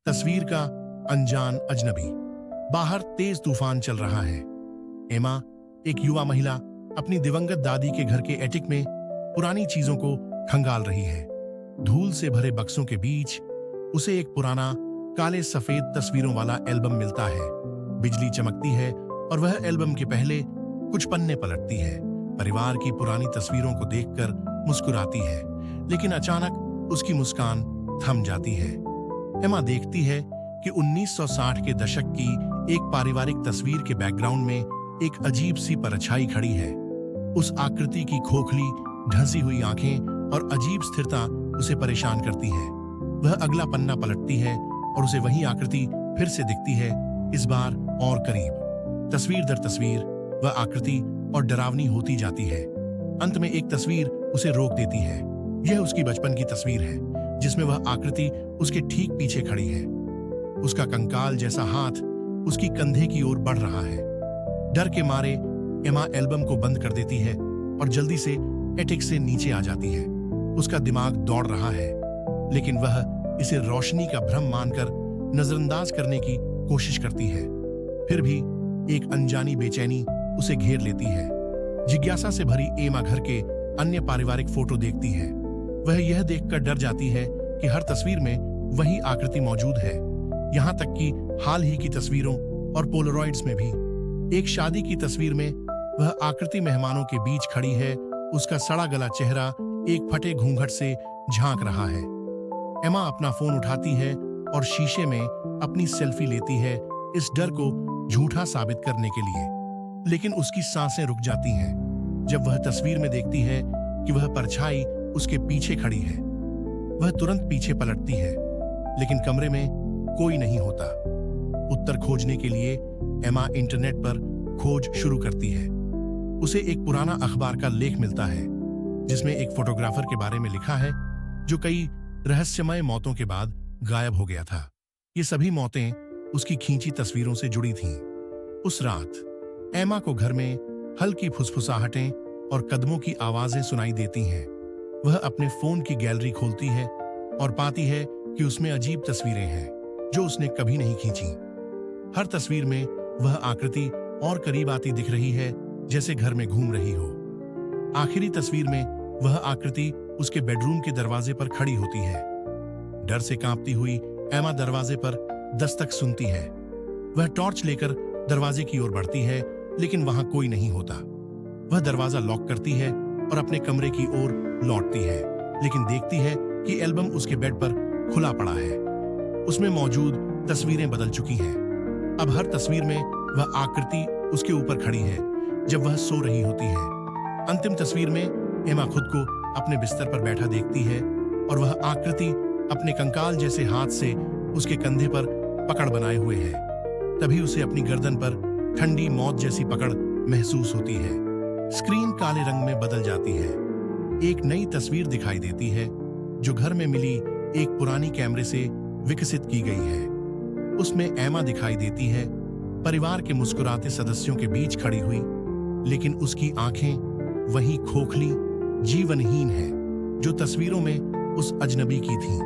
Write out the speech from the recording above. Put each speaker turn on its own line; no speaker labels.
तस्वीर का अनजान अजनबी। बाहर तेज तूफान चल रहा है। एमा, एक युवा महिला, अपनी दिवंगत दादी के घर के एटिक में पुरानी चीजों को खंगाल रही है। धूल से भरे बक्सों के बीच उसे एक पुराना काले सफेद तस्वीरों वाला एल्बम मिलता है। बिजली चमकती है और वह एल्बम के पहले कुछ पन्ने पलटती है। परिवार की पुरानी तस्वीरों को देखकर मुस्कुराती है, लेकिन अचानक उसकी मुस्कान थम जाती है। एमा देखती है कि 1960 के दशक की एक पारिवारिक तस्वीर के बैकग्राउंड में एक अजीब सी परछाई खड़ी है। उस आकृति की खोखली, ढंसी हुई आंखें और अजीब स्थिरता उसे परेशान करती है। वह अगला पन्ना पलटती है और उसे वही आकृति फिर से दिखती है, इस बार और करीब। तस्वीर दर तस्वीर वह आकृति और डरावनी होती जाती है। अंत में एक तस्वीर उसे रोक देती है। यह उसकी बचपन की तस्वीर है, जिसमें वह आकृति उसके ठीक पीछे खड़ी है। उसका कंकाल जैसा हाथ उसकी कंधे की ओर बढ़ रहा है। डर के मारे एमा एल्बम को बंद कर देती है और जल्दी से एटिक से नीचे आ जाती है। उसका दिमाग दौड़ रहा है, लेकिन वह इसे रोशनी का भ्रम मानकर नजरअंदाज करने की कोशिश करती है। फिर भी एक अनजानी बेचैनी उसे घेर लेती है। जिज्ञासा से भरी एमा घर के अन्य पारिवारिक फोटो देखती है। वह यह देखकर डर जाती है कि हर तस्वीर में वही आकृति मौजूद है, यहाँ तक कि हाल ही की तस्वीरों और पोलरॉइड्स में भी। एक शादी की तस्वीर में वह आकृति मेहमानों के बीच खड़ी है। उसका सड़ा गला चेहरा एक फटे घूंघट से झांक रहा है। एमा अपना फोन उठाती है और शीशे में अपनी सेल्फी लेती है, इस डर को झूठा साबित करने के लिए। लेकिन उसकी सांसें रुक जाती हैं जब वह तस्वीर में देखती है कि वह परछाई उसके पीछे खड़ी है। वह तुरंत पीछे पलटती है, लेकिन कमरे में कोई नहीं होता। उत्तर खोजने के लिए एमा इंटरनेट पर खोज शुरू करती है। उसे एक पुराना अखबार का लेख मिलता है, जिसमें एक फोटोग्राफर के बारे में लिखा है, जो कई रहस्यमय मौतों के बाद गायब हो गया था। ये सभी मौतें उसकी खींची तस्वीरों से जुड़ी थीं। उस रात एमा को घर में हल्की फुसफुसाहटें और कदमों की आवाजें सुनाई देती हैं। वह अपने फोन की गैलरी खोलती है और पाती है कि उसमें अजीब तस्वीरें हैं जो उसने कभी नहीं खींची। हर तस्वीर में वह आकृति और करीब आती दिख रही है, जैसे घर में घूम रही हो। आखिरी तस्वीर में वह आकृति उसके बेडरूम के दरवाजे पर खड़ी होती है। डर से कांपती हुई एमा दरवाजे पर दस्तक सुनती है। वह टॉर्च लेकर दरवाजे की ओर बढ़ती है, लेकिन वहां कोई नहीं होता। वह दरवाजा लॉक करती है और अपने कमरे की ओर लौटती है, लेकिन देखती है कि एल्बम उसके बेड पर खुला पड़ा है। उसमें मौजूद तस्वीरें बदल चुकी हैं। अब हर तस्वीर में वह आकृति उसके ऊपर खड़ी है जब वह सो रही होती है। अंतिम तस्वीर में एमा खुद को अपने बिस्तर पर बैठा देखती है और वह आकृति अपने कंकाल जैसे हाथ से उसके कंधे पर पकड़ बनाए हुए है। तभी उसे अपनी गर्दन पर ठंडी मौत जैसी पकड़ महसूस होती है। स्क्रीन काले रंग में बदल जाती है। एक नई तस्वीर दिखाई देती है, जो घर में मिली एक पुरानी कैमरे से विकसित की गई है। उसमें एमा दिखाई देती है, परिवार के मुस्कुराते सदस्यों के बीच खड़ी हुई, लेकिन उसकी आंखें वही खोखली, जीवनहीन हैं, जो तस्वीरों में उस अजनबी की थीं।